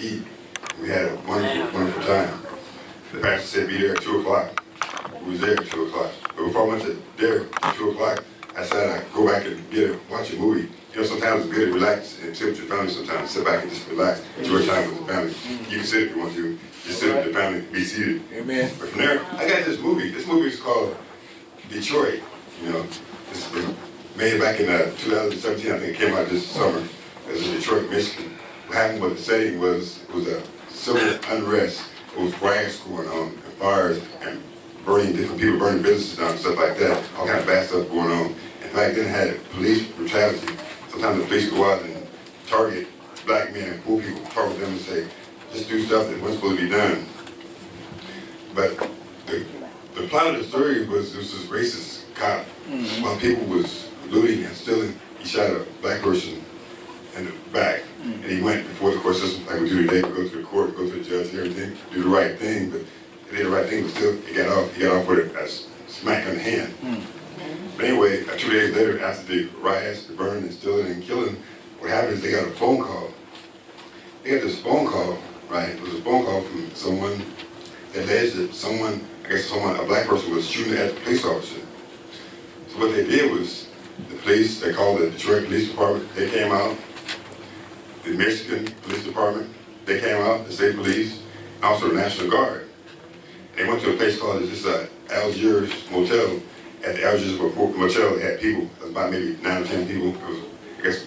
eat. We had a wonderful, wonderful time. The pastor said be there at 2 o'clock. We was there at 2 o'clock. But before I went to there at 2 o'clock, I said I'd go back and watch a movie. You know, sometimes it's good to relax and sit with your family sometimes. Sit back and just relax. Enjoy time with the family. You can sit if you want to. Just sit with the family, be seated. Amen. But from there, I got this movie. This movie is called Detroit. You know, it's made back in 2017. I think it came out this summer. It was in Detroit, Michigan. What happened, what the setting was, it was a civil unrest. It was riots going on, and fires, and burning different people, burning businesses down, and stuff like that. All kind of bad stuff going on. And back then, had police brutality. Sometimes the police go out and target black men and poor people, target them and say, just do stuff that wasn't supposed to be done. But the plot of the story was this racist cop. While people was looting and stealing, he shot a black person in the back. And he went before the court system, like we do today, we go to the court, go to the judge and everything, do the right thing, but he did the right thing, but still he got off with a smack on the hand. But anyway, 2 days later, after the riots, the burning and stealing and killing, what happened is they got a phone call. They got this phone call, right? It was a phone call from someone that alleged that someone, a black person was shooting at the police officer. So what they did was, the police, they called the Detroit Police Department, they came out. The Michigan Police Department, they came out, the state police, and also the National Guard. They went to a place called Algiers Motel. At the Algiers Motel, they had people, about maybe 9 or 10 people. It was, I guess,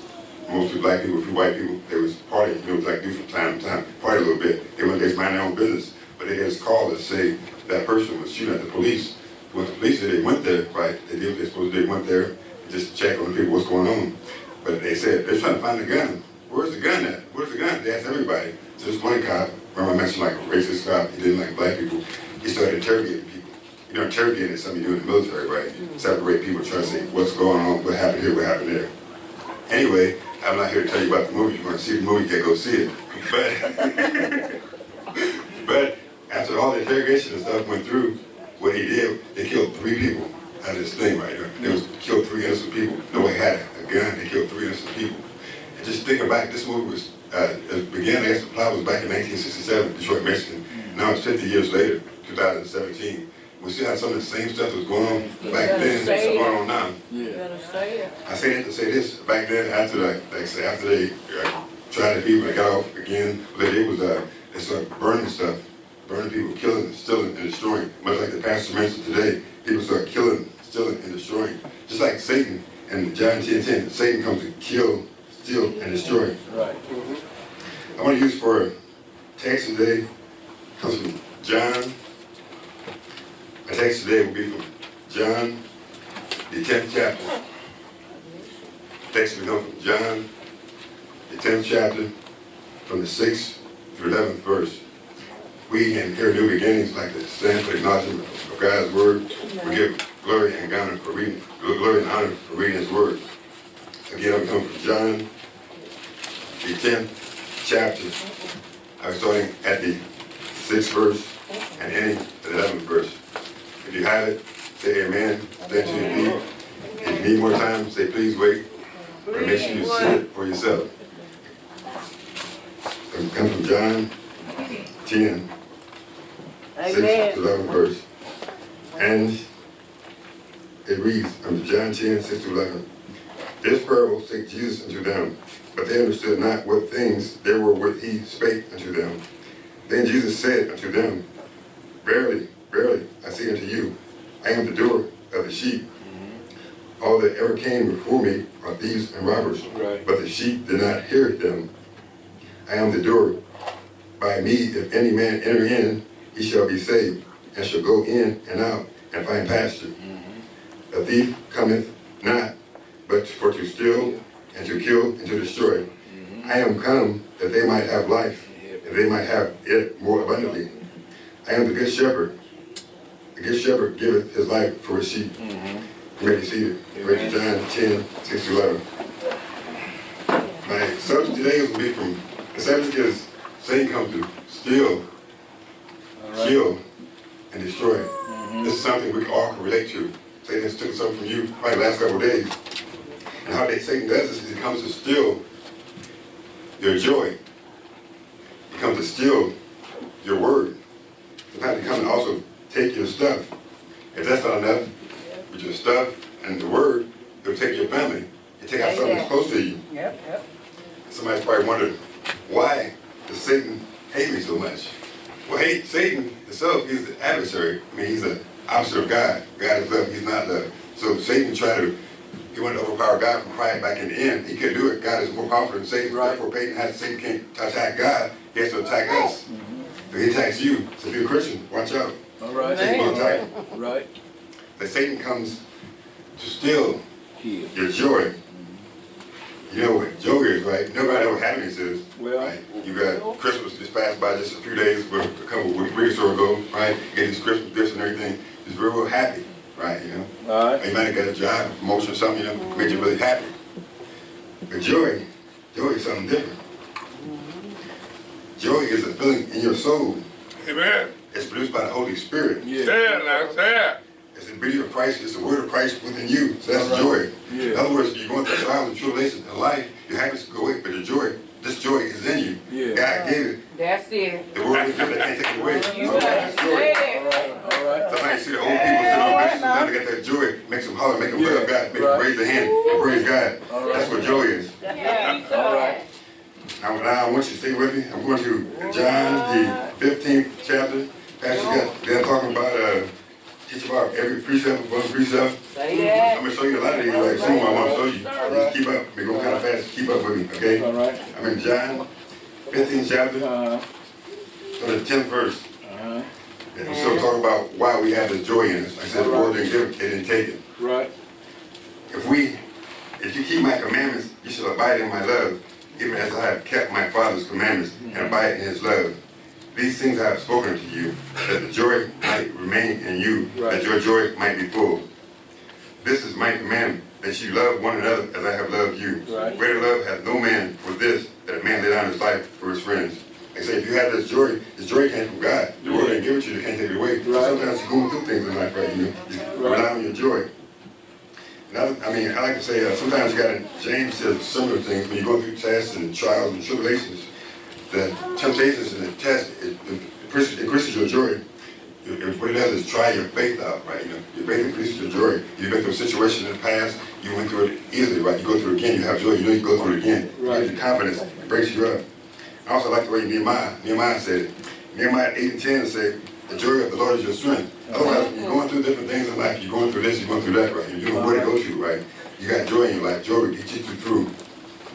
mostly black people, a few white people. They was partying, you know, like do from time to time, party a little bit. They went there to mind their own business, but they just called to say that person was shooting at the police. When the police said they went there, right, they did what they supposed to do, they went there and just check on the people, what's going on. But they said, they're trying to find the gun. Where's the gun at? Where's the gun? They asked everybody. So this one cop, remember I mentioned like a racist cop, he didn't like black people, he started interrogating people. You know, interrogating is something you do in the military, right? Separate people, try to say what's going on, what happened here, what happened there. Anyway, I'm not here to tell you about the movie. If you want to see the movie, you can go see it. But after all the interrogation and stuff went through, what he did, they killed 3 people out of this thing right there. They killed 3 innocent people. Nobody had a gun, they killed 3 innocent people. And just thinking back, this movie was, it began, I guess the plot was back in 1967, Detroit, Michigan. Now it's 50 years later, 2017. We still have some of the same stuff that was going on back then that's going on now. I say that to say this, back then, after they tried the people and got off again, what they did was they started burning stuff, burning people, killing, stealing, and destroying. Much like the pastor mentioned today, people start killing, stealing, and destroying. Just like Satan in John 10:10, Satan comes to kill, steal, and destroy. Right. I want to use for a text today, comes from John. My text today will be from John, the 10th chapter. Text will come from John, the 10th chapter, from the 6th through 11th verse. We in here New Beginnings like to stand for acknowledgement of God's word. We give glory and honor for reading, His word. Again, I'm coming from John, the 10th chapter. I'm starting at the 6th verse and ending at the 11th verse. If you have it, say amen, stand to your feet. If you need more time, say please wait, but make sure you see it for yourself. It comes from John 10, 6 to 11 verse. And it reads, from John 10, 6 to 11. This parable spake Jesus unto them, but they understood not what things they were which he spake unto them. Then Jesus said unto them, Verily, verily, I say unto you, I am the door of the sheep. All that ever came before me are thieves and robbers, but the sheep did not hear them. I am the door. By me, if any man enter in, he shall be saved, and shall go in and out and find pasture. The thief cometh not, but for to steal, and to kill, and to destroy. I am come that they might have life, and they might have it more abundantly. I am the good shepherd. The good shepherd giveth his life for his sheep. You may be seated. Read John 10, 6 to 11. My subject today will be from, the subject is Satan comes to steal, kill, and destroy. This is something we all can relate to. Satan has taken something from you probably the last couple of days. And how Satan does this is he comes to steal your joy. He comes to steal your word. Sometimes he comes to also take your stuff. If that's not enough, with your stuff and the word, he'll take your family. He'll take out something that's close to you. Somebody's probably wondering, why does Satan hate me so much? Well, Satan himself, he's the adversary. I mean, he's the opposite of God. God is love, he's not love. So Satan he wanted to overpower God from pride back in the end. He couldn't do it. God is more powerful than Satan. Right. Therefore, Satan can't attack God. He has to attack us. So he attacks you. So if you're a Christian, watch out. All right. Satan will attack. Right. That Satan comes to steal your joy. You know what joy is, right? Nobody know what happiness is. Well, right? You got Christmas just passed by just a few days, a couple of weeks or ago, right? You get these Christmas gifts and everything. Just real happy, right? You know. All right. You might have got a job, a promotion, or something. You know, made you really happy. But joy is something different. Joy is a feeling in your soul. Amen. It's produced by the Holy Spirit. Yeah. Say it now, say it. It's the beauty of Christ, it's the word of Christ within you. So that's joy. Yeah. In other words, you're going through trials and tribulations in life, your happiness will go away, but this joy is in you. Yeah. God gave it. That's it. The word is given, they can't take it away. You gotta say it. All right. Sometimes you see the old people sitting on benches, sometimes they got that joy, makes them holler, make them love God, make them raise their hand and praise God. That's what joy is. All right. Now I want you to stay with me. I'm going to John, the 15th chapter. Pastor they're talking about teach about every precept, one precept. I'm going to show you a lot of these, like some I want to show you. Just keep up. We're going kind of fast. Keep up with me, okay? All right. I'm in John, 15th chapter, go to the 10th verse. And I'm still talking about why we have this joy in us. Like I said, the Lord didn't give it, they didn't take it. Right. If you keep my commandments, you shall abide in my love, even as I have kept my Father's commandments and abide in his love. These things I have spoken to you, that the joy might remain in you, that your joy might be full. This is my commandment, that you love one another as I have loved you. Right. Greater love hath no man for this, that a man lay down his life for his friends. They say if you have this joy came from God. The world didn't give it to you, they can't take it away. So sometimes you're going through things in life, right? You rely on your joy. And I like to say, sometimes you got to, James says similar things, when you go through tests and trials and tribulations, the temptations and the test, it increases your joy. What it does is try your faith out, right? You know, your faith increases your joy. You've been through a situation in the past, you went through it easily, right? You go through it again, you have joy, you know you go through it again. Right. You get the confidence, it breaks you up. I also like the way Nehemiah said it. Nehemiah 8 and 10 said, the joy of the Lord is your strength. Otherwise, you're going through different things in life, you're going through this, you're going through that, right? You know where to go to, right? You got joy in your life. Joy will get you through.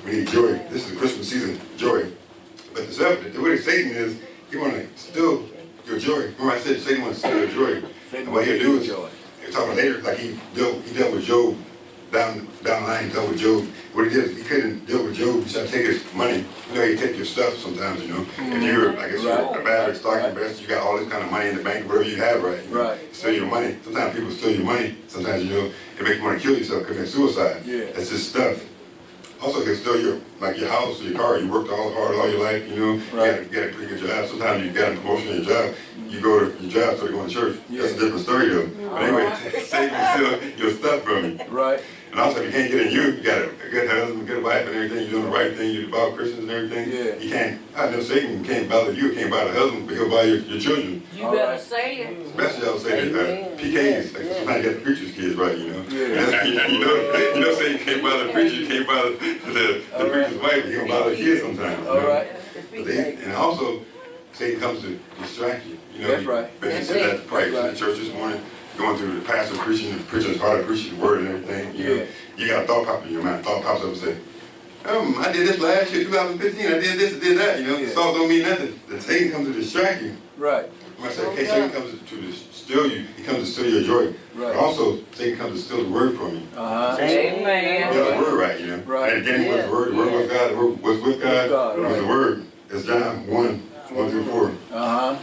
We need joy. This is the Christmas season, joy. But the way Satan is, he want to steal your joy. Remember I said Satan wants to steal your joy. And what he'll do is, he'll talk about later, like he dealt with Job, down the line, he dealt with Job. What he did is he couldn't deal with Job, he tried to take his money. You know, he take your stuff sometimes, you know. If you're, I guess, you're a bad stock investor, you got all this kind of money in the bank, whatever you have, right? You know, steal your money. Sometimes people steal your money. Sometimes, you know, it makes you want to kill yourself, commit suicide. Yeah. That's just stuff. Also, he'll steal your house or your car. You worked all hard all your life, you know. You got a pretty good job. Sometimes you got a promotion in your job. You go to your job, start going to church. That's a different story, though. But anyway, Satan will steal your stuff from you. Right. And also, if you can't get in you got a good husband, good wife, and everything. You're doing the right thing. You're devout Christians and everything. Yeah. You can't. I know Satan can't bother you. Can't bother a husband, but he'll bother your children. You better say it. Especially, I'll say that PKs. Like sometimes you got the preacher's kids, right? You know. Yeah. you know, Satan can't bother the preacher. You can't bother the preacher's wife. He don't bother the kids sometimes. All right. And also, Satan comes to distract you. You know. That's right. Ben said that probably in the church this morning. Going through the pastor preaching is hard to preach the word and everything. You know, you got a thought pop in your mind. Thought pops up and say, I did this last year, 2015. I did this, I did that. You know, the thought don't mean nothing. The Satan comes to distract you. Right. When I say, okay, Satan comes to steal you. He comes to steal your joy. Right. But also, Satan comes to steal the word from you. Amen. You got the word right, you know. Right. And again, was the word. The word was God. The word was with God. It was the word. It's John 1 through 4.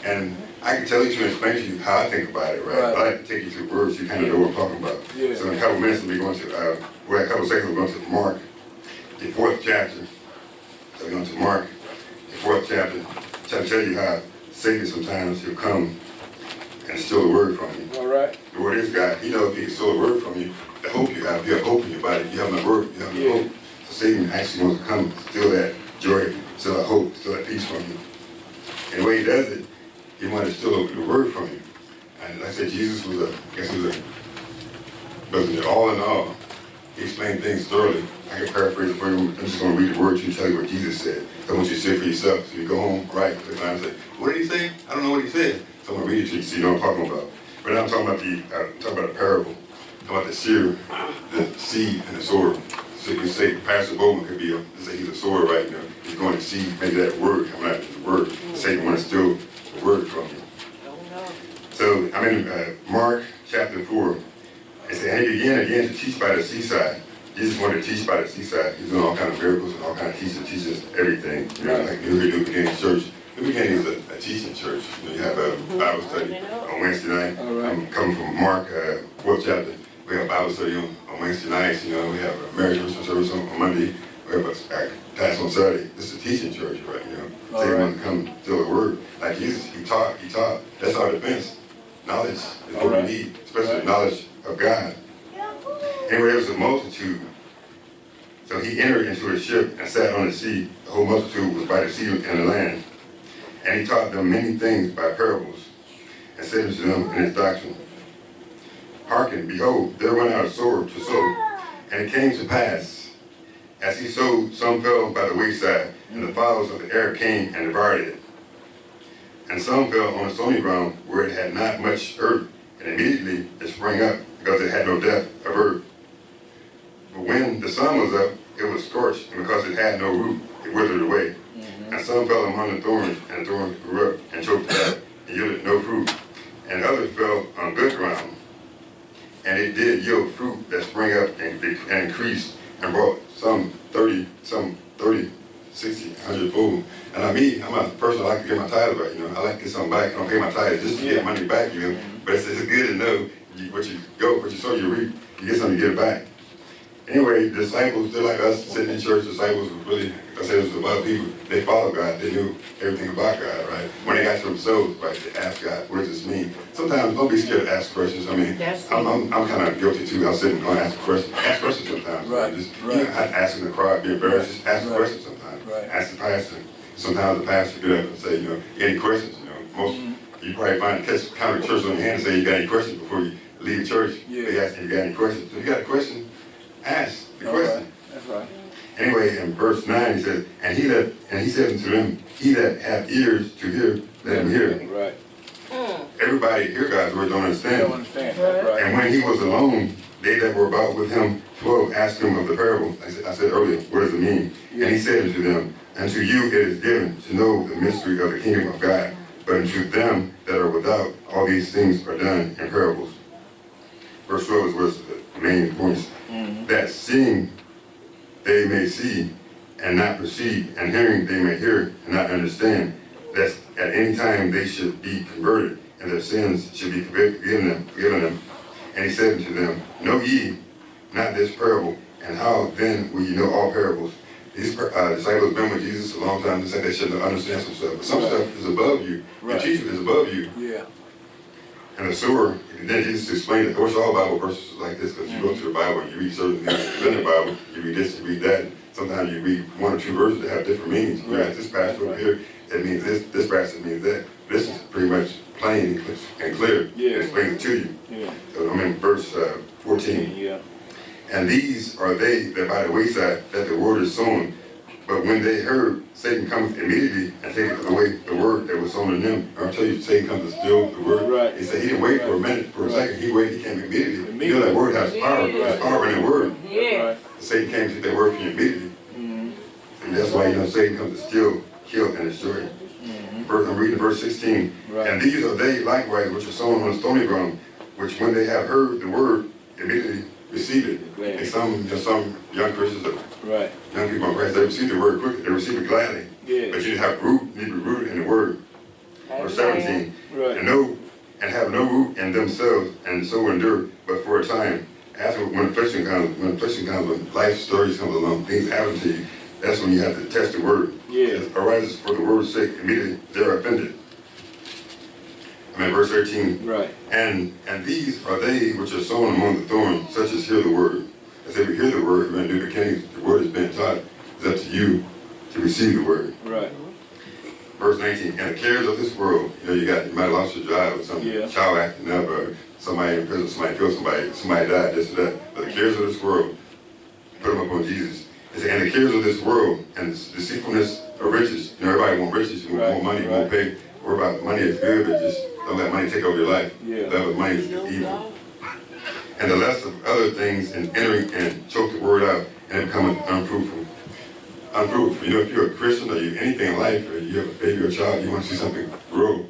And I can tell you to explain to you how I think about it, right? I like to take you through words so you kind of know what I'm talking about. Yeah. So in a couple of minutes, we'll be going to, a couple of seconds, we're going to Mark, the 4th chapter. So we're going to Mark, the 4th chapter. Try to tell you how Satan sometimes he'll come and steal the word from you. All right. The word is God. He knows if he can steal the word from you, the hope you have hope in your body. You have no word, you have no hope. So Satan actually wants to come, steal that joy, steal that hope, steal that peace from you. Jesus was but all in all, he explained things thoroughly. I can paraphrase it for you. I'm just going to read the words and tell you what Jesus said. I want you to say it for yourself. So you go home, right, and say, what did he say? I don't know what he said. So I'm going to read it to you so you know what I'm talking about. But now I'm talking about a parable. I'm talking about the seer, the seed, and the sower. So you say Pastor Bowman could be say he's a sower right now. He's going to see maybe that word coming out of the word. Satan wants to steal the word from you. So I'm in Mark chapter 4. It said, and he began again to teach by the seaside. Jesus wanted to teach by the seaside. He's doing all kind of miracles and all kind of teaching. Teaches everything. You know, like New Beginning Church. New Beginning is a teaching church. You know, you have a Bible study on Wednesday night. I'm coming from Mark 4th chapter. We have Bible study on Wednesday nights. You know, we have a marriage service on Monday. We have a class on Saturday. This is a teaching church, right? You know, so they want to come tell the word. Like Jesus, he taught. That's our defense. Knowledge is what we need, especially knowledge of God. Anyway, there was a multitude. So he entered into a ship and sat on the sea. The whole multitude was by the sea and the land. And he taught them many things by parables, and said unto them in his doctrine, Hearken, behold, there went out a sower to sow. And it came to pass, as he sowed, some fell by the wayside, and the fowls of the air came and devoured it. And some fell on the stony ground, where it had not much earth, and immediately it sprang up, because it had no depth of earth. But when the sun was up, it was scorched, and because it had no root, it withered away. And some fell among the thorns, and the thorns grew up and choked it out, and yielded no fruit. And others fell on good ground, and it did yield fruit that sprang up and increased, and brought some 30, 60, 100 fold. And I'm a person I like to get my tithe right, you know. I like to get something back. I don't pay my tithe just to get money back, you know. But it's good to know what you sow, you reap, you get something to get it back. Anyway, disciples, they're like us sitting in church. Disciples were really, I said, it was about people. They followed God. They knew everything about God, right? When they got to themselves, right, they asked God, what does this mean? Sometimes don't be scared to ask questions. I mean, I'm kind of guilty too. I'm sitting and ask questions. Ask questions sometimes. Right. Just, you know, not asking the crowd, be embarrassed. Just ask questions sometimes. Right. Ask the pastor. Sometimes the pastor get up and say, you know, any questions? You know, you probably find the counter church on your hand and say, you got any questions before you leave the church? They ask you got any questions. If you got a question, ask the question. Right. That's right. Anyway, in verse 9 he says, and he said unto them, he that hath ears to hear, let him hear. Right. Everybody hear God's word, don't understand. Don't understand. That's right. And when he was alone, they that were about with him 12 asked him of the parable. I said earlier, what does it mean? And he said unto them, unto you it is given to know the mystery of the kingdom of God, but unto them that are without, all these things are done in parables. Verse 12 was the main points. That seeing they may see and not perceive, and hearing they may hear and not understand, that at any time they should be converted, and their sins should be forgiven them. And he said unto them, know ye not this parable, and how then will ye know all parables? These disciples have been with Jesus a long time. They said they shouldn't understand some stuff, but some stuff is above you. The teacher is above you. Yeah. And the sower, then Jesus explained it. I wish all Bible verses like this, because you go to the Bible and you read certain things in the Bible, you read this, you read that, and sometimes you read one or two verses that have different meanings. You got this passage over here, it means this passage means that. This is pretty much plain and clear. Yeah. It explains it to you. Yeah. So I'm in verse 14. Yeah. And these are they that by the wayside that the word is sown. But when they heard, Satan cometh immediately and taketh away the word that was sown in them. I'll tell you, Satan comes to steal the word. Right. He said he didn't wait for a minute, for a second. He waited, he came immediately. You know that word has power. There's power in the word. Yeah. Satan came to take that word from you immediately. And that's why, you know, Satan comes to steal, kill, and destroy. I'm reading verse 16. Right. And these are they likewise which are sown on the stony ground, which when they have heard the word, immediately receive it. Right. And some young Christians, Right. young people in Christ, they receive the word quickly. They receive it gladly. Yeah. But you have root, you need to be rooted in the word. Verse 17. Right. And have no root in themselves, and so endure, but for a time. After when affliction comes, when life stories come along, things happen to you, that's when you have to test the word. Yeah. It arises for the word's sake, immediately they're offended. Verse 13. Right. And these are they which are sown among the thorns, such as hear the word. As they hear the word, when New Beginning, the word is being taught, it's up to you to receive the word. Right. Verse 19, and the cares of this world, you might have lost your job or something, child acting up, or somebody in prison, somebody killed somebody, somebody died, this and that. But the cares of this world, put them up on Jesus. It said, and the cares of this world and the deceitfulness of riches. You know, everybody want riches, you want more money, you want pay. Worry about money is good, but just don't let money take over your life. Yeah. Love of money is evil. And the less of other things and entering and choke the word out and becoming unfruitful. Unfruitful. You know, if you're a Christian or you anything in life, or you have a baby or a child, you want to see something grow.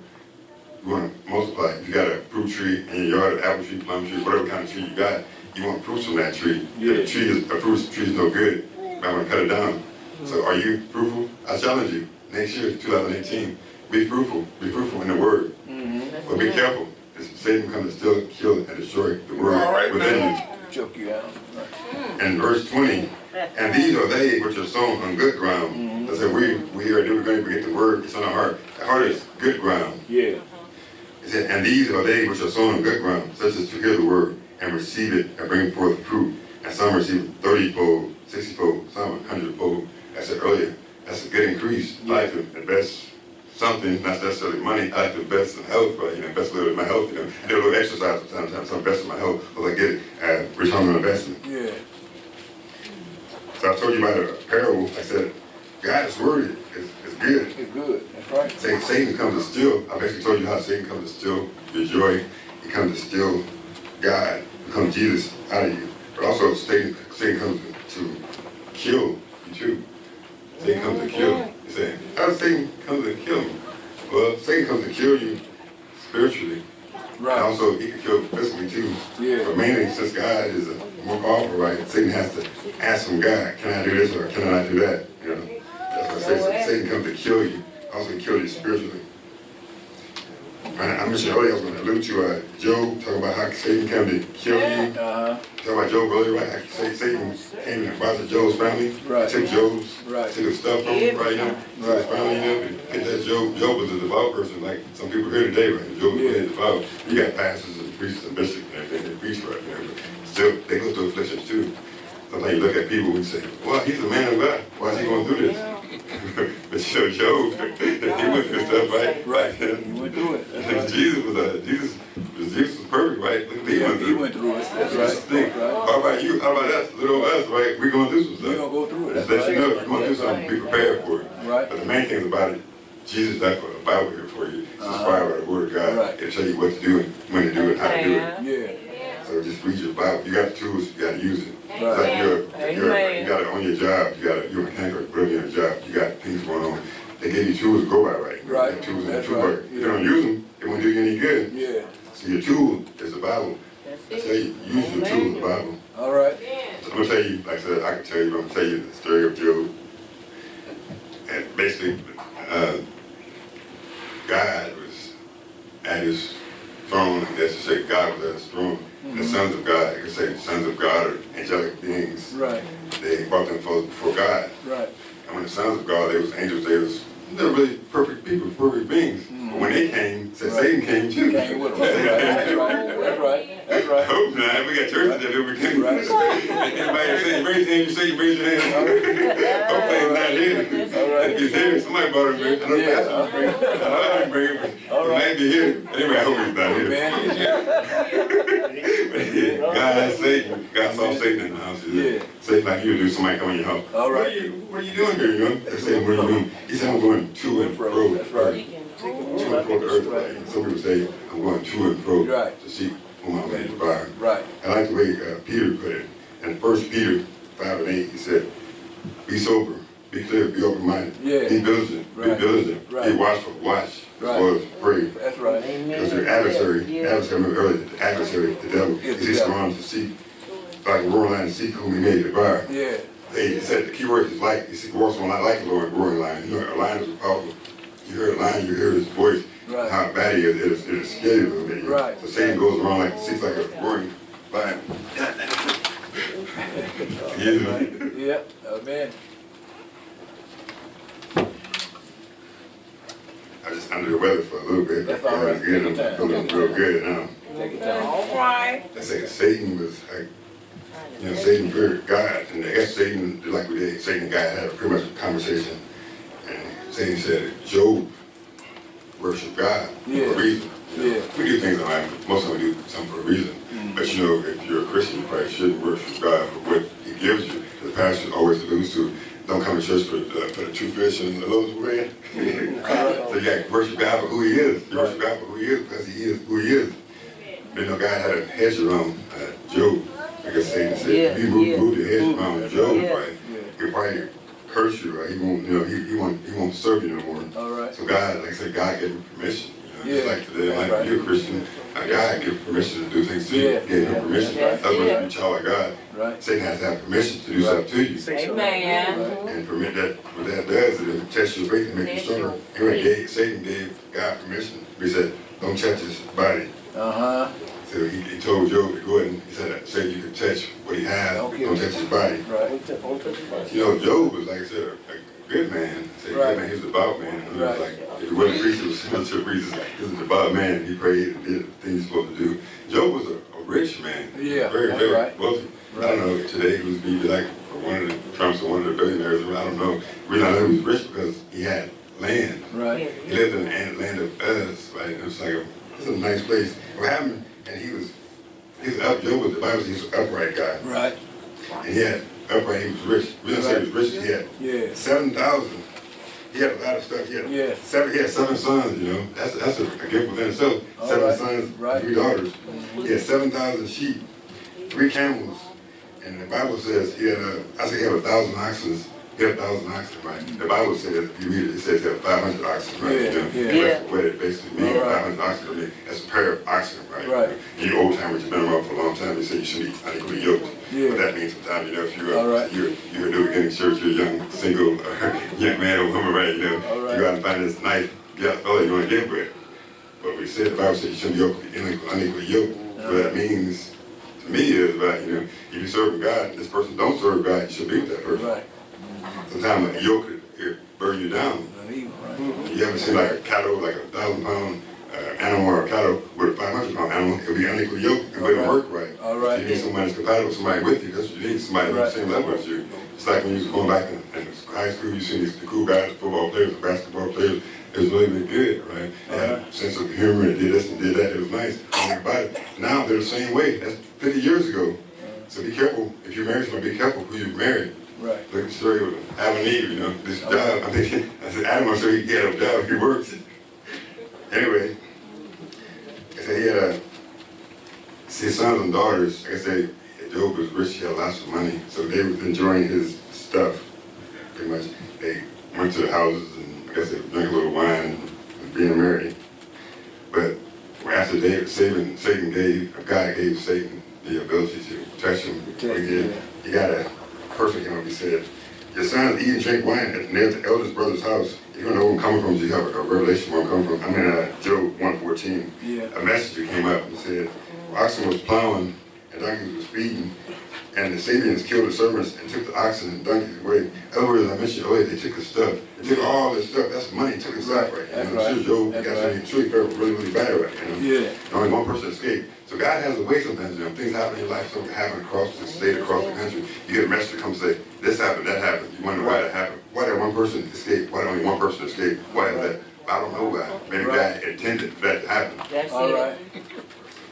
You want to multiply. If you got a fruit tree in your yard, an apple tree, plum tree, whatever kind of tree you got, you want fruits from that tree. Yeah. If a fruit tree is no good, you might want to cut it down. So are you fruitful? I challenge you. Next year, 2018, be fruitful. Be fruitful in the word. But be careful. Satan comes to steal, kill, and destroy the word within you. Choke you out. And verse 20, and these are they which are sown on good ground. I said, we are going to get the word, it's on our heart. The heart is good ground. Yeah. It said, and these are they which are sown on good ground, such as to hear the word and receive it and bring forth fruit. And some receive 30-fold, 60-fold, some 100-fold. I said earlier, that's a good increase. I like to invest something, not necessarily money. I like to invest in health, but invest a little in my health. I do a little exercise sometimes. So invest in my health, so I get a return on investment. Yeah. So I told you about a parable. I said, God's word is good. It's good. That's right. Satan comes to steal. I basically told you how Satan comes to steal your joy. He comes to steal God, becomes Jesus out of you. But also Satan comes to kill you too. Satan comes to kill. You say, how does Satan come to kill me? Well, Satan comes to kill you spiritually. Right. And also he can kill physically too. Yeah. But mainly since God is more powerful, right? Satan has to ask from God, can I do this or can I not do that? You know? That's why Satan comes to kill you. Also kill you spiritually. I mentioned earlier, I was going to allude to Job, talking about how Satan came to kill you. Talking about Job earlier, right? How Satan came and bothered Job's family. Right. Took Job's, Right. took his stuff from him, right? Took his family, and picked that Job. Job was a devout person, like some people here today, right? Job was really devout. You got pastors and priests and bishops and everything, they preach right there. But still, they go through afflictions too. Sometimes you look at people and say, well, he's a man of God. Why is he going through this? But you know, Job, he went through stuff, right? Right. He went through it. That's right. Jesus was perfect, right? Look what he went He through. went through it. That's That's right. the thing. That's right. How about you? How about us? Little us, right? We're going through some stuff. We're going to go through it. Just That's let you know, right. if you're going through something, be prepared for it. Right. But the main thing about it, Jesus left a Bible here for you. It's inspired by the Word of God. Right. It'll tell you what to do and when to do it, how to do it. Yeah. So just read your Bible. You got the tools, you got to use it. It's Right. like you got it on your job. You're a mechanic or whatever you're on your job. You got things going on. They give you tools to go by, right? Right. You got tools in the That's toolbox. right. If you don't use them, it won't do you any good. Yeah. So your tool is the Bible. I tell you, use your tool, the Bible. All right. So I'm gonna tell you, like I said, I can tell you, but I'm gonna tell you the story of Job. And basically, God was at his throne, and that's to say God was at his throne. And the sons of God, I can say the sons of God are angelic beings. Right. They brought them before God. Right. And when the sons of God, they was angels, they're really perfect people, perfect beings. But when they came, said Satan came too. Came with them. Satan came That's too. right. That's right. That's I right. hope not. We got churches that do we can. Right. Anybody say raise your hand, you say you raise your hand. Hopefully it's not here. All right. If he's here, somebody brought him here. I know Yeah. Pastor bring him. I know I didn't bring him. All He right. might be here. Anyway, I hope he's not here. Man. God, Satan. God saw Satan in the house. He said, Yeah. Satan like you do, somebody come in your house. All right. What are you doing here, you know? They say, what are you doing? He said, I'm going to and fro. That's right. To and fro the earth. Right? Some people say, I'm going to and fro Right. to see whom I'm going to buy. Right. I like the way Peter put it. In 1 Peter 5:8, he said, be sober, be clear, be open-minded, Yeah. be vigilant, Right. be vigilant, Right. be watchful, watch, Right. as well as pray. That's right. Because your adversary, remember earlier, the adversary, the devil, It's he's the devil. around to seek, like a roaring lion to seek whom he may devour. Yeah. He said the key word is like, he said, walks on like a roaring lion. You know, a lion is powerful. You hear a lion, you hear his voice, Right. how bad he is, it is scary a little bit. You know? Right. So Satan goes around like, seeks like a roaring lion. Yeah. Yeah. Amen. I'm just under the weather for a little bit. That's all right. It's good. I'm Take your time. feeling real good now. Take your time. All right. I say Satan was like, you know, Satan feared God. And I guess Satan, like we did, Satan and God had a pretty much a conversation. And Satan said, Job worshiped God for Yeah. a reason. You Yeah. We do things in life, most of them do something for a reason. But you know, if you're a Christian, you probably shouldn't worship God for what He gives you. The pastor always alludes to, don't come to church for the two fish and the loaves of bread. So you got to worship God for who He is. You worship God for who He is because He is who He is. You know, God had a hedge around Job. Like I say, if you move the hedge around Job, right, He'll probably curse you, right? He won't, you know, he won't serve you no more. All right. So God, like I said, God gave him permission. You know, Yeah. just like today, That's like right. you're a Christian, God gave permission to do things to you. Yeah. He gave you permission. That's Otherwise, it. you're a child of God. Right. Satan has to have permission to do something to you. Amen. And permit that, what that does is it tests your faith and make you stronger. Satan gave God permission. He said, don't touch his body. Uh-huh. So he told Job to go ahead and he said you could touch what he has, Okay. don't touch his body. Right. You know, Job was, like I said, a good man. Say Right. good man, he was a devout man. He Right. was like, if he wasn't a priest, he was similar to a priest. He was a devout man. He prayed and did the things he's supposed to do. Job was a rich man. Yeah, Very, that's very right. wealthy. I Right. don't know, today he was maybe like one of the Trumps or one of the billionaires. I don't know. We know he was rich because he had land. Right. He lived in the land of Uz, right? It was like it's a nice place. What happened, and he was up, Job was, the Bible says he was an upright guy. Right. And he had upright, he was rich. We don't say he was rich, he had Yeah. 7,000. He had a lot of stuff. He had Yeah. he had 7 sons, you know. That's a gift within itself. All 7 right. sons, Right. 3 daughters. He had 7,000 sheep, 3 camels. And the Bible says he had I say he had 1,000 oxen. He had 1,000 oxen, right? The Bible says, if you read it, it says he had 500 oxen, right? Yeah, You know, yeah. That's what it basically means. All right. 500 oxen, I mean, that's a pair of oxen, right? Right. You old timers, you've been around for a long time, they say you should be unequally yoked. Yeah. What that means sometimes, you know, if you're All right. you're a new beginning church, you're a young, single, young man or woman, right? You know, All right. you go out and find this nice fella you want to get with. But we said, the Bible says you shouldn't be unequally yoked. What that means to me is about, you know, if you serve God, this person don't serve God, you should be with that person. Right. Sometimes a yoke could burn you down. Right. You ever seen like a cattle, like a 1,000-pound animal or a cattle with a 500-pound animal? It'll be unequally yoked. It wouldn't work right. All right. So you need somebody that's compatible, somebody with you. That's what you need, somebody on the Right. same level as you. It's like when you was going back in high school, you see the cool guys, football players, basketball players. It was really, really good, right? They had a sense of humor and did this and did that. It was nice. About it. Now they're the same way. That's 50 years ago. So be careful. If you're married, so be careful who you marry. Right. Look at the story of Adam and Eve, you know, this job. I think I said Adam, I'm sure he had a job, he worked. Anyway, I said he had his sons and daughters. Like I said, Job was rich, he had lots of money, so they were enjoying his stuff. Pretty much, they went to the houses and I guess they drank a little wine and being married. But after God gave Satan the ability to touch him. He got a person came up and said, your sons eat and drink wine near the eldest brother's house. You don't know where I'm coming from, you have a revelation where I'm coming from. I'm in Job 1:14. Yeah. A messenger came up and said, oxen was plowing and donkeys was feeding, and the Sabians killed the servants and took the oxen and donkeys away. In other words, I mentioned earlier, they took his stuff. They took all this stuff, that's money, took his stuff, right? That's I'm right. sure Job That's got right. something, sure he felt really, really bad right, you know? Yeah. Only one person escaped. So God has a way sometimes, you know, things happen in your life, something happen across the state, across the country. You get a message that comes say, this happened, that happened. You wonder why that happened. Why did one person escape? Why did only one person escape? Why is that? I don't know why. Maybe Right. God intended for that to happen. That's All it. right.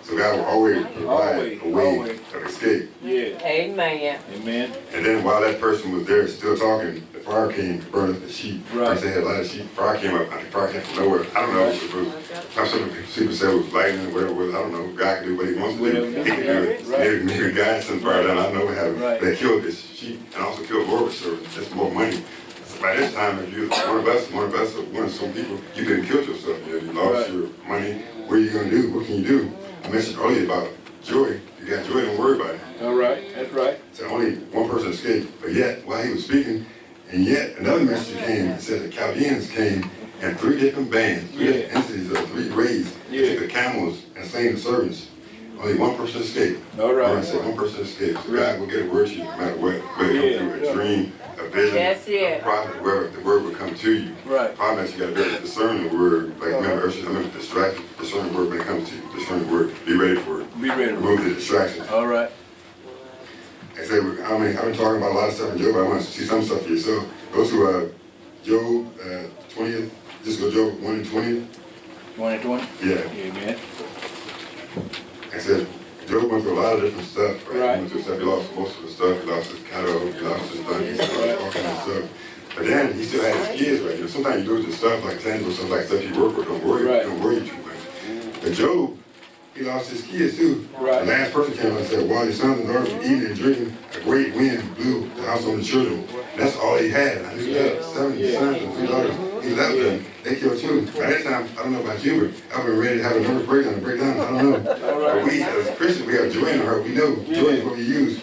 So God will always provide Always, a way always. of escape. Yeah. Amen. Amen. And then while that person was there still talking, the fire came to burn up the sheep. Right. They had a lot of sheep. Fire came up. I think fire came from nowhere. I don't know if it was, some people say it was lightning, whatever it was. I don't know. God can do what he wants to do. Whatever. He can do it. Right. Maybe God sent fire down. I don't know what happened. Right. They killed this sheep and also killed more of his servants. That's more money. So by this time, if you're one of us, or one of some people, you couldn't kill yourself. You know, you lost Right. your money. What are you going to do? What can you do? I mentioned earlier about joy. You got joy, don't worry about it. All right. That's right. So only one person escaped. But yet, while he was speaking, and yet another messenger came and said the Chaldeans came in 3 different bands, 3 different entities of 3 raids. They took the camels and slain the servants. Only one person escaped. All right. I said one person escaped. So God will get a word to you no matter what. Whether it comes through a dream, a vision, That's it. a prophet, wherever the word will come to you. Right. Problem is you got to be able to discern the word. Like remember, I remember distraction. Discern the word when it comes to you. Discern the word. Be ready for it. Be ready. Remove the distractions. All right. I say, I've been talking about a lot of stuff in Job, but I want to see some stuff for yourself. Go to Job 20th, just go Job 1 and 20. 2020? Yeah. Amen. I said, Job went through a lot of different stuff. Right? Right. He went through stuff. He lost most of the stuff. He lost his cattle. He lost his donkeys. He lost all kinds of stuff. But then he still had his kids, right? You know, sometimes you lose your stuff like tangible stuff, like stuff you work with. Don't worry, Right. don't worry too much. But Job, he lost his kids too. Right. The last person came out and said, while his sons and daughters were eating and drinking, a great wind blew the house on the children. That's all he had. He had 7 sons and 3 daughters. He left them. They killed children. By that time, I don't know about you, but I've been ready to have a nervous breakdown. I don't know. But we, as Christians, we have joy in our heart. We know joy is what we use.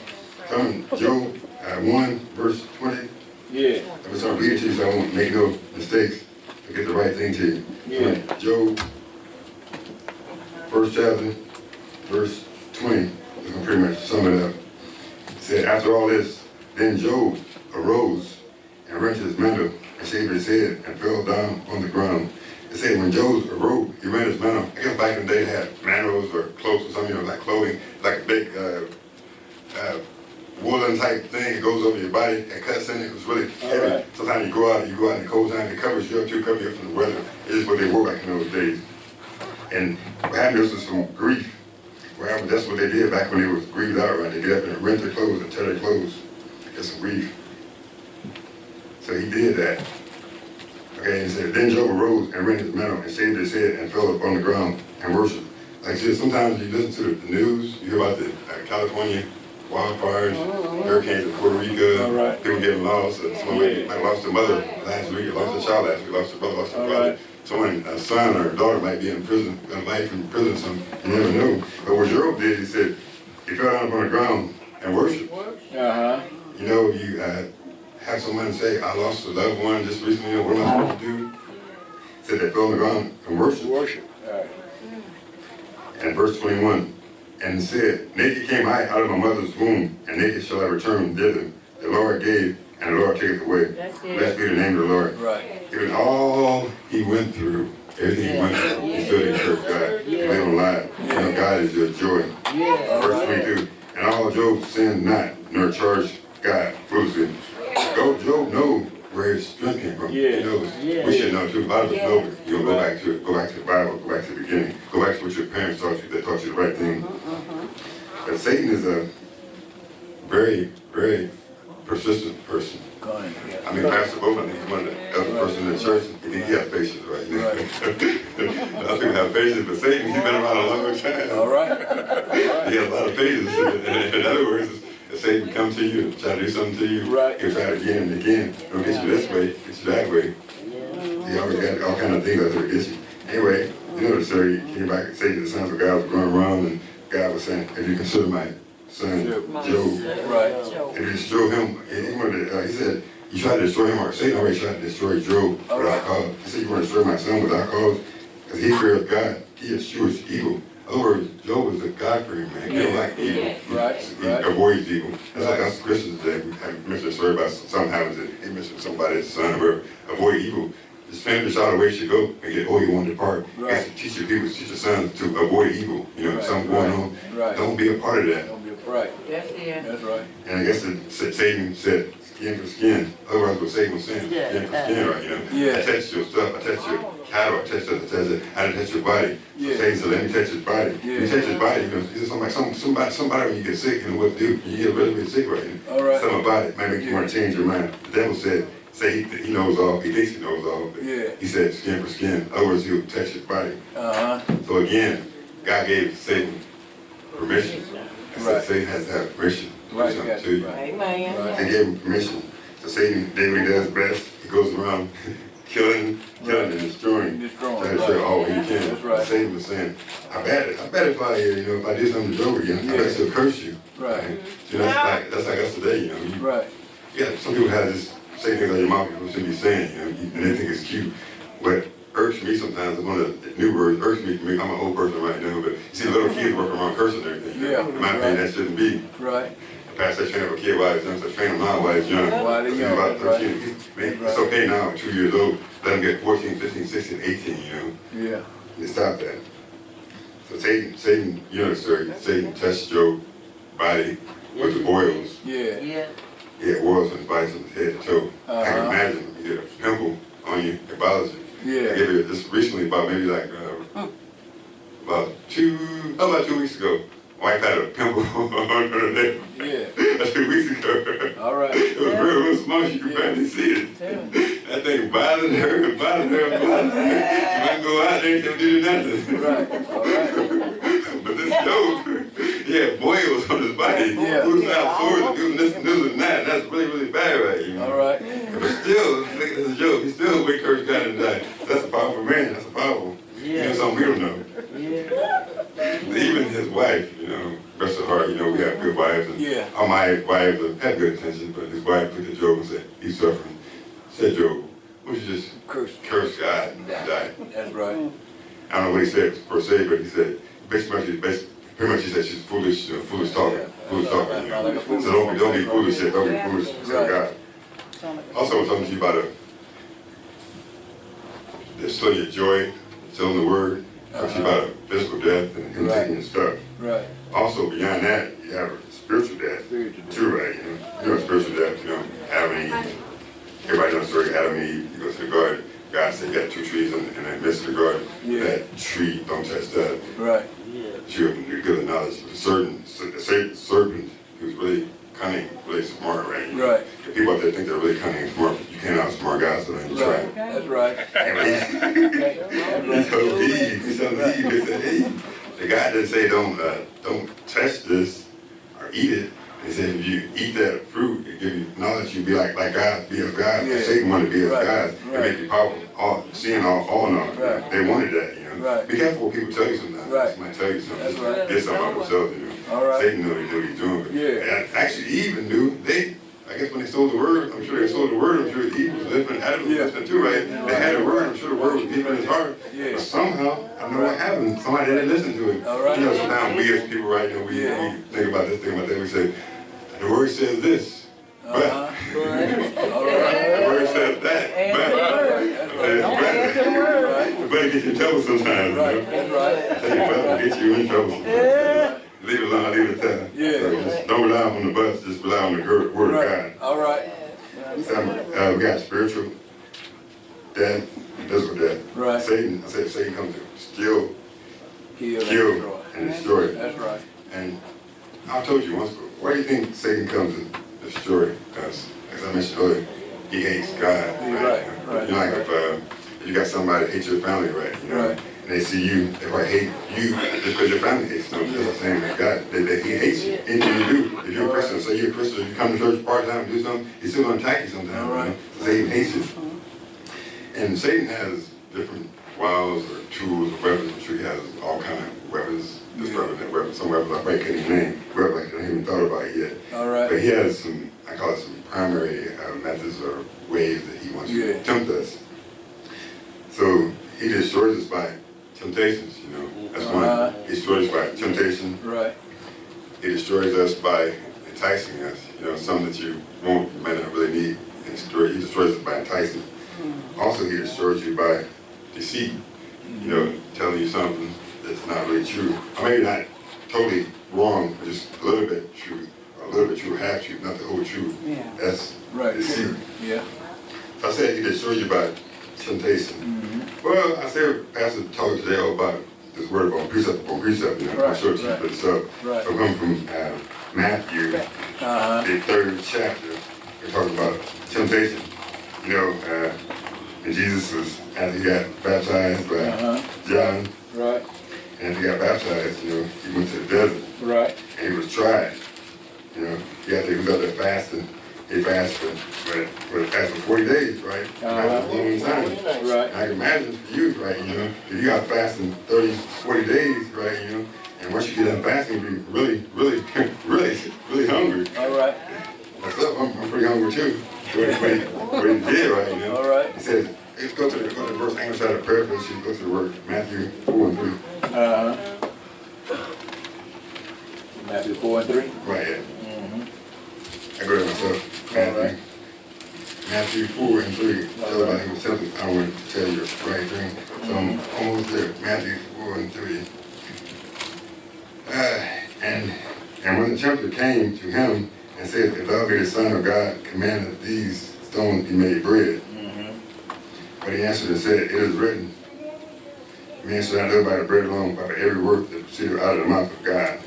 Job 1, verse 20. Yeah. I'm just going to read it to you so I won't make no mistakes to get the right thing to you. Yeah. Job, first chapter, verse 20. I'm going to pretty much sum it up. It said, after all this, then Job arose and rent his mantle and shaved his head and fell down on the ground. It said when Job arose, he rent his mantle. I guess back in the day they had mantles or cloaks or something, you know, like clothing, like a big woolen type thing. It goes over your body and cuts in it. It was really heavy. Right. Sometimes you go out in the cold time, it covers you up too, cover you up from the weather. It's just what they wore back in those days. And what happened was some grief. Well, that's what they did back when they was grieved out, right? They get up and rent their clothes and tear their clothes. Get some grief. So he did that. Okay, and he said, then Job arose and rent his mantle and shaved his head and fell upon the ground and worshiped. Like I said, sometimes you listen to the news, you hear about the California wildfires, hurricanes in Puerto Rico, All right. people getting lost. Someone might lost their mother last week, lost their child last week, lost their brother, lost their All father. right. Someone, a son or a daughter might be in prison, got life in prison, something, you never know. But what Job did, he said, he fell down upon the ground and worshiped. Uh-huh. You know, you have someone say, I lost a loved one just recently, what am I supposed to do? He said they fell on the ground and worshiped. Worship. All right. And verse 21, and said, naked came I out of my mother's womb, and naked shall I return thither. The Lord gave, and the Lord taketh away. Blessed be the name of the Lord. Right. Even all he went through, everything he went through, he still didn't church God. He don't lie. You know, God is your joy. Verse 22, and all Job sinned not, nor charged God foolishly. Job knows where his strength came from. Yeah. He knows. We should know too. A lot of us know it. You know, go back to the Bible, go back to the beginning, go back to what your parents taught you, that taught you the right thing. But Satan is a very, very persistent person. I mean, Pastor Bowman, he's one of the elder person in the church. He think he has patience, right? I think have patience, but Satan, he's been around a long time. All right. He has a lot of patience. In other words, if Satan come to you, try to do something to you, Right. he'll try it again and again. He'll get you this way, get you that way. He always got all kind of things out there to get you. Anyway, you know the story, he came back and Satan, the sons of God was going around, and God was saying, if you consider my son, Job, Right. if you destroy him, he said, you tried to destroy him, or Satan already tried to destroy Job without cause. He said, you want to destroy my son without cause? Because he fears God, he eschews evil. In other words, Job was a God-fearing man. He don't like evil. Right. He avoids evil. That's like us Christians today. We have mentioned a story about something happens that he mentioned somebody's son or avoid evil. Just train the child the way he should go and get he won't depart. Right. Teach your people, teach your sons to avoid evil. You know, Right. something going on. Right. Don't be a part of that. Don't be right. That's right. And I guess Satan said, skin for skin. Otherwise, what Satan was saying, skin for skin, right? You know, Yeah. I touched your stuff, I touched your cattle, I touched it, I didn't touch your body. Yeah. So Satan said, let me touch his body. Yeah. When you touch his body, you know, he said somebody when you get sick, you know what to do. You get really, really sick, right? You know? All right. Something about it might make you want to change your mind. The devil said, he knows all, he thinks he knows all, but Yeah. he said skin for skin. In other words, he'll touch his body. Uh-huh. So again, God gave Satan permission. He said Right. Satan has to have permission to do Right, something yes, to you. right. Amen. They gave him permission. So Satan did what he does best. He goes around killing and destroying. Destroying, Trying to show all he can. That's right. Satan was saying, I bet if I did something to Job again, I bet he'll curse you. Right. You know, that's like us today, you know. Right. Yeah, some people have this, say things out of your mouth people shouldn't be saying, you know, and they think it's cute. What irks me sometimes is one of the new words, irks me for me. I'm an old person right now, but you see little kids working around cursing and everything. Yeah. In my opinion, that shouldn't be. Right. Pastor train up a kid while he's young, so train him now while he's young. While he's He's young, about right. 13. It's okay now, at 2 years old. Let him get 14, 15, 16, 18, you know. Yeah. They stop that. So Satan, you know the story. Satan touched Job's body with the boils. Yeah. He had boils on his body from his head to toe. I can imagine you get a pimple on you, it bothers you. I Yeah. gave you this recently about maybe like wife had a pimple on her neck. Yeah. A few weeks ago. All right. It was real small, she could barely see it. That thing bothered her and bothered her and bothered her. She wouldn't go out there and couldn't do nothing. Right. All right. But this dope, he had boils on his body. Yeah. He was out sores, he was this and that. That's really, really bad, right? You know? All right. But still, it's a joke. He still went curse God and died. That's a powerful man. That's a powerful. You know something we don't know. Even his wife, you know, rest her heart, you know, we have good wives. And all my wives had good intentions, but his wife looked at Job and said, he's suffering. Said Job, why don't you just curse God and die? That's right. I don't know what he said per se, but he said, pretty much he said she's foolish, foolish talking. Foolish talking, you know. So don't be foolish, don't be foolish, said God. Also, I'm talking to you about still your joy, still in the word. Talking about a physical death and him taking your stuff. Right. Also, beyond that, you have a spiritual death, too, right? You know spiritual death, you know, Adam and Eve. Everybody knows the story of Adam and Eve. You go to the garden, God said, you got 2 trees in the midst of the garden. That tree, don't touch that. Right. You're good at knowledge. The serpent, he was really cunning, really smart, right? Right. The people out there think they're really cunning and smart, but you can't outsmart guys, so they try. That's right. He told Eve, he said, hey, the guy didn't say don't touch this or eat it. He said if you eat that fruit, it give you knowledge, you be like God, be as God. Yeah. Satan wanted to be as God. It Right. make you powerful, seeing all in all. Right. They wanted that, you know. Right. Be careful what people tell you sometimes. Right. Somebody tell you something. That's right. Get something about themselves, you know. All right. Satan knew what he's doing. But Yeah. actually, even knew I guess when they sold the word, I'm sure they sold the word, I'm sure Eve was listening, Adam was listening too, right? They had the word, I'm sure the word was deep in his heart. But somehow, I don't know what happened, somebody didn't listen to it. All right. You know, sometimes we as people, right, you know, we think about this, think about that, we say, the word says this, but All right. the word says that, but better get you in trouble sometimes, Right. you know? That's right. Tell your brother, get you in trouble sometimes. Leave it alone, leave it at that. So just don't rely on the bus, just rely on the word of God. All right. So, we got spiritual death and physical death. Right. Satan comes to steal, Kill and destroy. That's right. And I told you once before, why do you think Satan comes to destroy? Because, as I mentioned earlier, he hates God. Right. You know, like if you got somebody that hates your family, right? You know, Right. and they see you, they might hate you just because your family hates them. Just the same as God. He hates you. Anything you do, if you're a Christian, say you're a Christian, if you come to church part-time and do something, he's still going to attack you sometimes. Right. You know? So Satan hates you. And Satan has different wiles or tools or weapons. I'm sure he has all kind of weapons. This weapon, that weapon, some weapons I probably can't even name. Weapons I haven't even thought about it yet. All right. But he has some, I call it some primary methods or ways that he wants to tempt us. So he destroys us by temptations, you know. That's one. He destroys us by temptation. Right. He destroys us by enticing us, you know, something that you won't, you might not really need. He destroys us by enticing. Also, he destroys you by deceit, you know, telling you something that's not really true. Or maybe not totally wrong, but just a little bit true, or a little bit true, half truth, not the whole truth. That's deceit. Yeah. So I said he destroys you by temptation. Well, I said Pastor talked today all about this word about precept upon precept, you know, I'll show it to you for yourself. Right. So I'm coming from Matthew, the 3rd chapter. We're talking about temptation. You know, and Jesus was, after he got baptized by John, Right. and after he got baptized, you know, he went to the desert. Right. And he was tried. You know, he was out there fasting. He fasted, but fasted for 40 days, right? That's a long time. Right. I can imagine for you, right, you know, if you got fasting 30, 40 days, right, you know, and once you get done fasting, you'll be really, really hungry. All right. Myself, I'm pretty hungry too. What he did, right, you know? All right. He said, let's go to the verse, I'm going to try to paraphrase you, go to the word, Matthew 4 and 3. Matthew 4 and 3. Right, yeah. I go to myself, Matthew 4 and 3. Tell about he was tempted. I want to tell you the right thing. So I'm almost there. Matthew 4 and 3. And when the tempter came to him and said, if thou be the Son of God, command that these stones be made bread. But he answered and said, it is written, man shall not live by the bread alone, but by every word that proceedeth out of the mouth of God.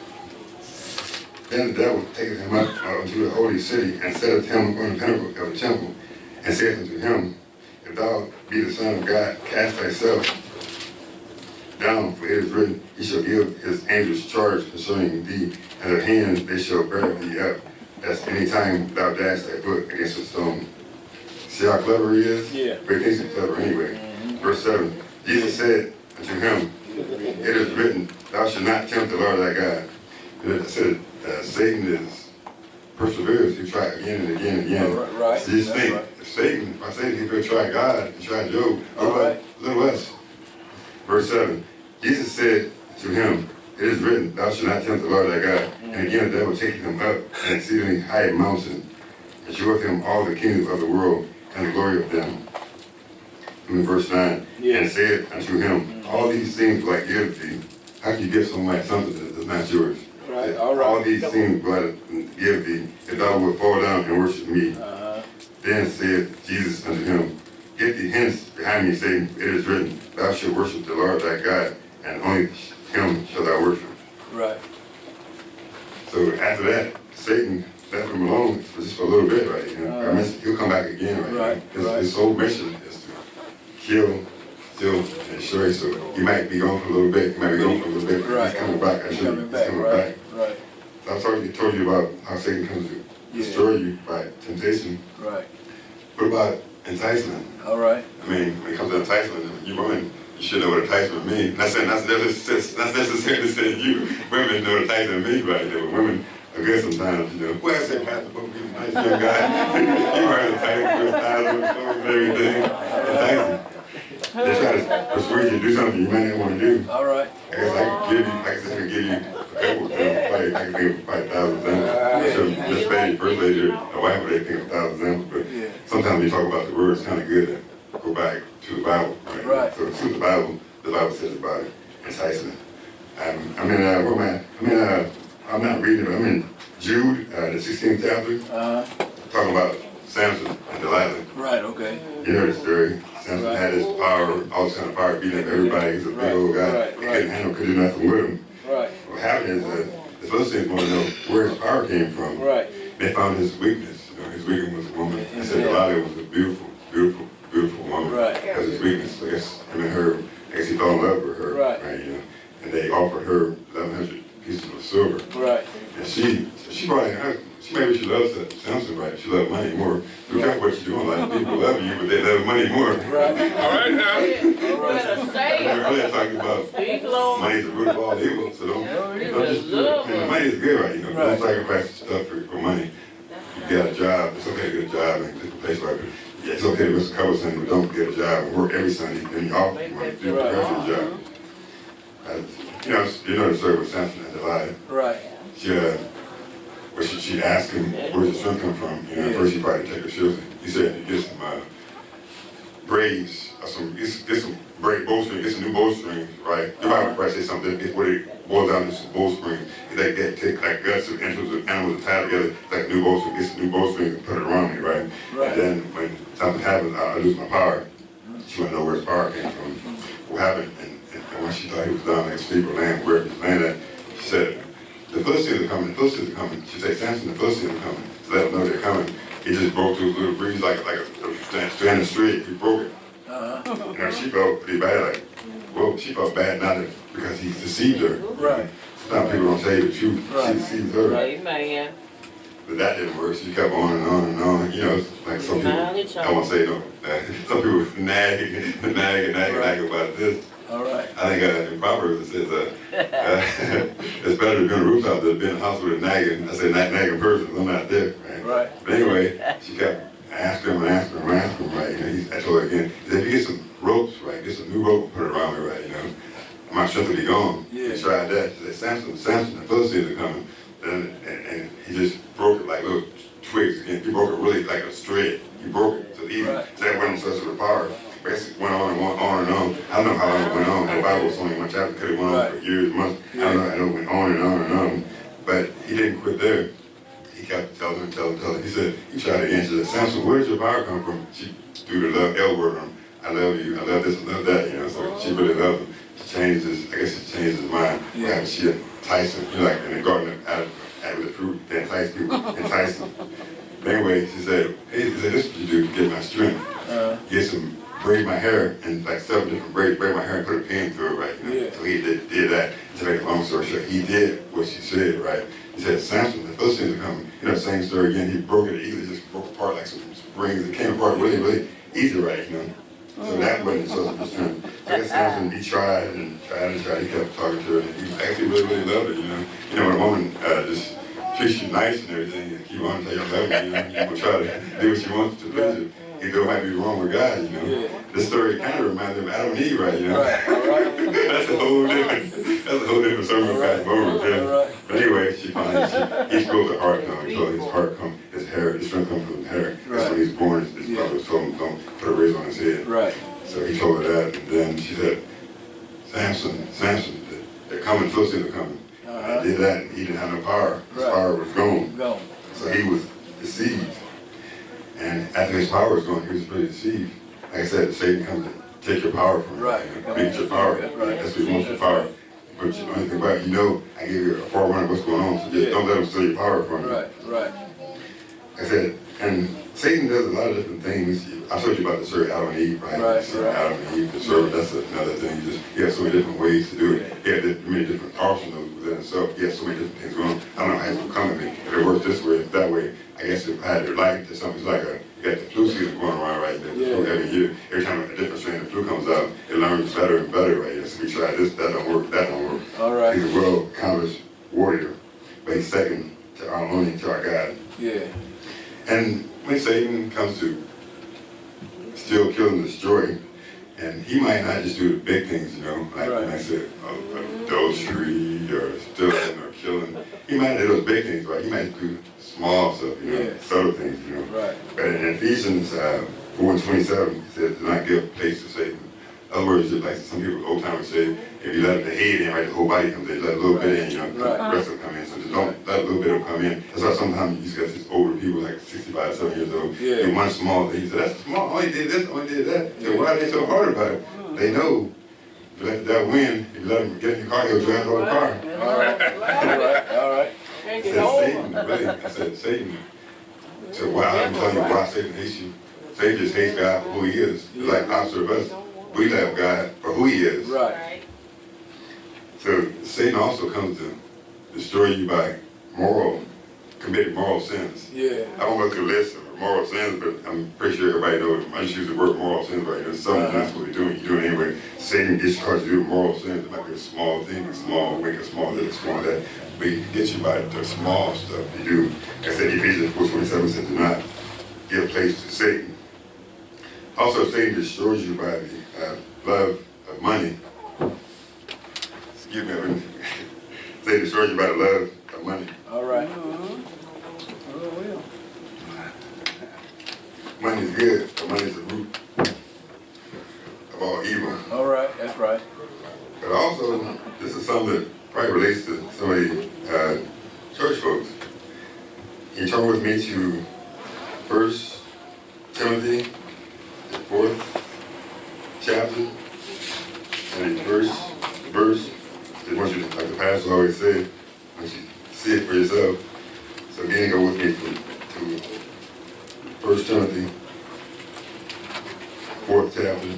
Then the devil taketh him up unto the holy city, and setteth him on the pinnacle of the temple, and saith unto him, If thou be the Son of God, cast thyself down, for it is written, He shall give his angels charge concerning thee, and their hands they shall bear thee up, lest any time thou dash thy foot against a stone. See how clever he is? Yeah. But he thinks he's clever anyway. Verse 7, Jesus said unto him, It is written, Thou shalt not tempt the Lord thy God. And I said, Satan is perseverance. He tried again and again and again. Right. So just That's think, right. if Satan, he could try God and try Job, All right. little us. Verse 7, Jesus said to him, It is written, Thou shalt not tempt the Lord thy God. And again the devil taketh him up an exceedingly high mountain, and showeth him all the kingdoms of the world and the glory of them. And in verse 9, Yeah. and said unto him, All these things will I give thee. How can you give somebody something that is not yours? Right, all right. All these things will I give thee, if thou wilt fall down and worship me. Then said Jesus unto him, Get thee hence behind me, Satan. It is written, Thou shalt worship the Lord thy God, and only him shalt thou worship. Right. So after that, Satan left him alone for just a little bit, right? You know? I mean, he'll come back again, right? Right. His whole mission is to kill, steal, and destroy. So he might be gone for a little bit. He might be gone for a little bit. But Right. he's coming back. He's coming back. Right. So I told you about how Satan comes to destroy you by temptation. Right. What about enticement? All right. I mean, when it comes to enticement, you women, you should know what enticement means. Not saying that's necessarily saying you women know what enticement means right there, but women are good sometimes, you know. Well, I said, Pastor, supposed to be a nice young guy. You heard enticement, Chris Tyler, and everything. Enticement. They try to persuade you to do something you might not want to do. All right. I guess I can give you, like I said, I can give you a couple of them. I can think of probably 1,000 examples. I'm sure Miss Betty, first lady, a wife, they think of 1,000 examples, but Yeah. sometimes when you talk about the word, it's kind of good to go back to the Bible, right? Right. So to the Bible says about it, enticement. Where am I? I'm not reading it, but I'm in Jude, the 16th chapter, talking about Samson and Delilah. Right, okay. You know the story. Samson Right. had his power, all this kind of power, beating up everybody. He's a big old guy. Right, They right. couldn't handle, couldn't do nothing with him. Right. What happened is the Philistines want to know where his power came from. Right. They found his weakness. You know, his weakness was a woman. They said Yeah. Delilah was a beautiful, beautiful, beautiful woman. Right. That was his weakness. I guess him and her, I guess he fell in love with her. Right. You know, and they offered her 1,100 pieces of silver. Right. And she probably, maybe she loves Samson, right? She loves money more. Be careful what you're doing. Like, people love you, but they love money more. Right. All right now. Better say We're it. really talking about Speak, Lord. money's the root of all evil, so don't just do it. And the money is good, right? You know, Right. don't sacrifice stuff for money. You got a job, it's okay to get a job and get a place like it. Yeah, it's okay to miss a couple Sundays, but don't get a job and work every Sunday and you off. You want to do a perfect job. You know the story with Samson and Delilah. Right. She'd ask him, where's the strength come from? You know, at first he probably take her seriously. He said, you get some braids, get some bowstrings, get some new bowstrings, right? The Bible probably say something, it's what it boils down to some bowstrings. They take like guts of entrails of animals and tie together, it's like a new bowstring, get some new bowstrings and put it around me, right? Right. And then when something happens, I lose my power. She want to know where his power came from. What happened? And when she thought he was down like sleep or land, where he was laying at, she said, the Philistines are coming, the Philistines are coming. She said, Samson, the Philistines are coming. To let them know they're coming. He just broke through a little breeze like a strand straight. He broke it. You know, she felt pretty bad, like, well, she felt bad not because he deceived her. Right. Sometimes people don't tell you the truth. Right. She deceived her. Amen. But that didn't work. She kept on and on and on. You know, it's like some people, I won't say no, some people nag about this. All right. I think in Proverbs it says, it's better to be on the rooftop than to be in a house with a nagging, nagging person. I'm not there, right? Right. But anyway, she kept asking him, right? You know, I told her again, if you get some ropes, right, get some new rope and put it around me, right, you know, my strength will be gone. Yeah. He tried that. She said, Samson, the Philistines are coming. And he just broke it like little twigs again. He broke it really like a thread. He broke it to even. Right. So that wasn't such a power. Basically went on and on and on. I don't know how long it went on. The Bible was only one chapter. Could have went on for years, months. I don't know. I know it went on and on and on. But he didn't quit there. He kept telling her. He said, he tried to answer that. Samson, where does your power come from? She threw the L word on him. I love you. I love this. I love that. You know. So she really loved him. She changed his. I guess she changed his mind. Yeah. She enticed him. You know, like in the Garden of had with the fruit to entice people, entice them. But anyway, she said, hey, this is what you do to get my strength. Get some, braid my hair, and like 7 different braids, braid my hair and put a pin through it, right? You know? Yeah. So he did that. To make a long story short, he did what she said, right? He said, Samson, the Philistines are coming. You know, same story again. He broke it easily, just broke apart like some springs. It came apart really, really easy, right? You know. So that wasn't so much strength. I guess Samson, he tried and tried and tried. He kept talking to her, and he actually really, really loved her. You know. You know, when a woman just treats you nice and everything, and keep on telling you love her, you know, you will try to do what she wants to please you. He though might be wrong with God, you know. Yeah. This story kind of reminds me of Adam and Eve, right? You know. Right, all right. That's a whole different sermon back over, yeah. All right. But anyway, she finally, he spoke the heart come. He told his heart come, his hair, his strength comes from his hair. That's when he was born. His brother told him, don't put a razor on his head. Right. So he told her that, and then she said, Samson, they're coming, Philistines are coming. And he did that, and he didn't have no power. His power was gone. Gone. So he was deceived. And after his power was gone, he was really deceived. Like I said, Satan comes to take your power from you. Right. You know, make your power. Right. That's what he wants, your power. But you know anything about it, you know, I give you a forewarning of what's going on, so just don't let him steal your power from you. Right, right. Like I said, and Satan does a lot of different things. I told you about the story of Adam and Eve, right? Right, So right. Adam and Eve, the serpent, that's another thing. He has so many different ways to do it. He has many different arsenals within himself. He has so many different things going on. I don't know how it's going to come to me. If it works this way, that way, I guess if I had to like it, something's like you got the flu season going around right now. Yeah. Every year, every time a different strain of flu comes out, it learns better and better, right? So we try this, that don't work, that don't work. All right. He's a well-accomplished warrior, but he's second to our only to our God. Yeah. And when Satan comes to steal, kill, and destroy, and he might not just do the big things, you know, like when I said adultery or stealing or killing. He might do those big things, right? He might do small stuff, you know, subtle things, you know. Right. But in Ephesians 4:27, it says, do not give place to Satan. In other words, just like some people, old timers say, if you let the head in, right, the whole body comes in. Let a little bit in, you know, the rest will come in. So just don't let a little bit of them come in. That's why sometimes you get these older people, like 65, 70 years old, do one small thing. So that's small. Only did this, only did that. So why are they so hard about it? They know if you let the devil win, if you let him get in your car, he'll drive the whole car. All right. All right. All right. I said, Satan, really, I said, Satan. So why, I'm telling you why Satan hates you. Satan just hates God for who he is. It's like opposite of us. We love God for who he is. Right. So Satan also comes to destroy you by committing moral sins. Yeah. I won't go through a list of moral sins, but I'm pretty sure everybody knows. I just use the word moral sins right here. Something that's what you're doing. You're doing it anyway. Satan gets charged to do moral sins. It might be a small thing, a small wink, a small this, a small that. But he gets you by the small stuff you do. Like I said, Ephesians 4:27 says, do not give place to Satan. Also, Satan destroys you by the love of money. Excuse me, Satan destroys you by the love of money. All right. Money is good, but money is the root of all evil. All right. That's right. But also, this is something that probably relates to some of the church folks. You turn with me to 1 Timothy, the 4th chapter, and the first verse. I want you to, like the pastor always said, I want you to see it for yourself. So again, go with me to 1 Timothy, 4th chapter,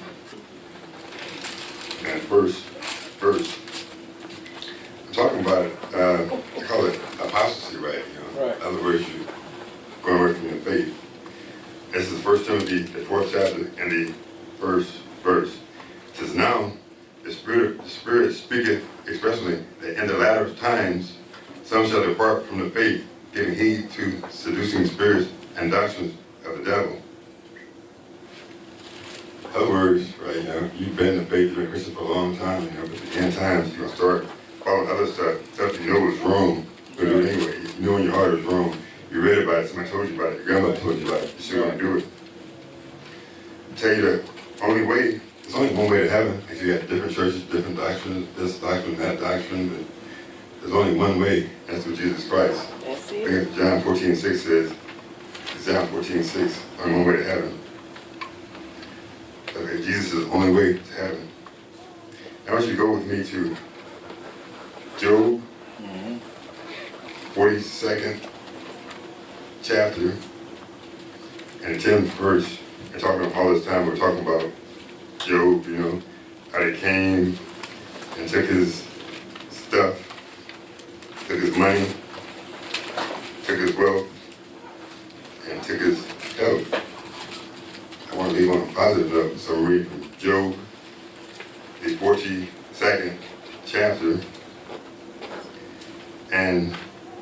and first verse. I'm talking about, I call it apostasy, right? You know? Right. In other words, you're going away from your faith. This is 1 Timothy, the 4th chapter, and the first verse. It says, now the Spirit speaketh expressly that in the latter times some shall depart from the faith, giving heed to seducing spirits and doctrines of the devil. In other words, right, you know, you've been in the faith, you've been a Christian for a long time, you know, but at the end times you're going to start following other stuff you know is wrong, but do it anyway. You know in your heart is wrong. You read about it, somebody told you about it, your grandmother told you about it, you're still going to do it. I tell you the only way, there's only one way to heaven. Like you got different churches, different doctrines, this doctrine, that doctrine, but there's only one way, that's through Jesus Christ. That's I it. think John 14:6 says, John 14:6, only one way to heaven. Okay, Jesus is the only way to heaven. I want you to go with me to Job 42nd chapter and the 10th verse. And talking about all this time, we're talking about Job, you know, how they came and took his stuff, took his money, took his wealth, and took his health. I want to leave on a positive note, so I'm reading from Job, the 42nd chapter, and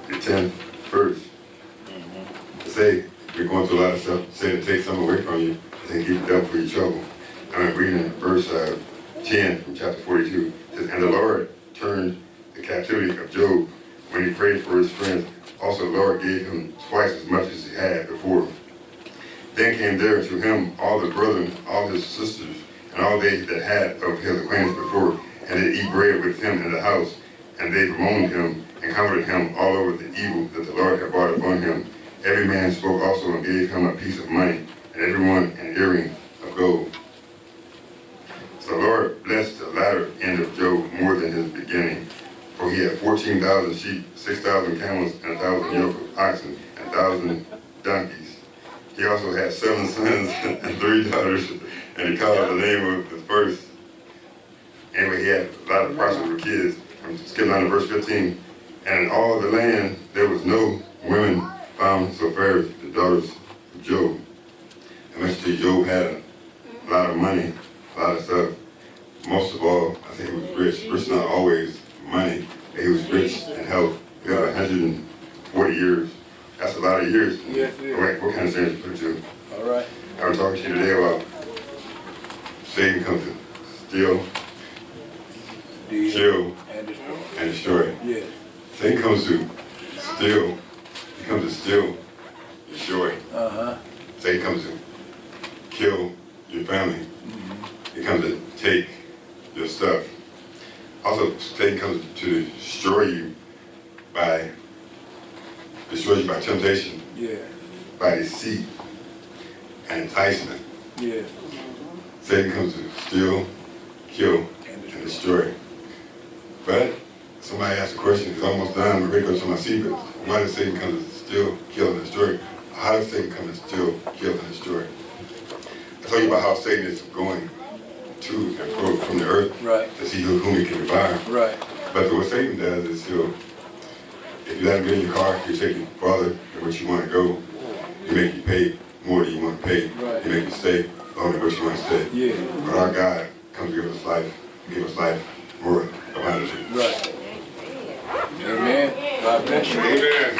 the 10th verse. Say, you're going through a lot of stuff, say to take something away from you, and give the devil for your trouble. I'm reading verse 10 from chapter 42. It says, and the Lord turned the captivity of Job when he prayed for his friends. Also, the Lord gave him twice as much as he had before. Then came there to him all the brethren, all his sisters, and all they that had of his acquaintance before, and they eat bread with him in the house. And they bemoaned him and comforted him all over the evil that the Lord had brought upon him. Every man spoke also and gave him a piece of money, and everyone an earring of gold. So the Lord blessed the latter end of Job more than his beginning, for he had 14,000 sheep, 6,000 camels, and 1,000 yoke of oxen, and 1,000 donkeys. He also had 7 sons and 3 daughters, and he called the name of the first. Anyway, he had a lot of prosperous kids. I'm skipping on to verse 15. And in all the land there was no women found so fair as the daughters of Job. And mentioned Job had a lot of money, a lot of stuff. Most of all, I think he was rich. Rich not always money, but he was rich in health. He had 140 years. That's a lot of years. Yes, it is. What kind of sense you put it to? All right. I was talking to you today about Satan comes to steal, kill, And destroy. and destroy. Yes. Satan comes to steal. He comes to steal, destroy. Uh-huh. Satan comes to kill your family. He comes to take your stuff. Also, Satan comes to destroy you by temptation, Yeah. by deceit and enticement. Yeah. Satan comes to steal, kill, and destroy. But somebody asked a question, it's almost done, we're ready to go to my secret. Why does Satan come to steal, kill, and destroy? How does Satan come to steal, kill, and destroy? I told you about how Satan is going to and fro from the earth Right. to see whom he can devour. Right. But what Satan does is if you let him get in your car, he'll take you farther than what you want to go. He make you pay more than you want to pay. Right. He make you stay longer than what you want to stay. Yeah. But our God comes to give us life more abundantly. Right. Amen. God bless you. Amen.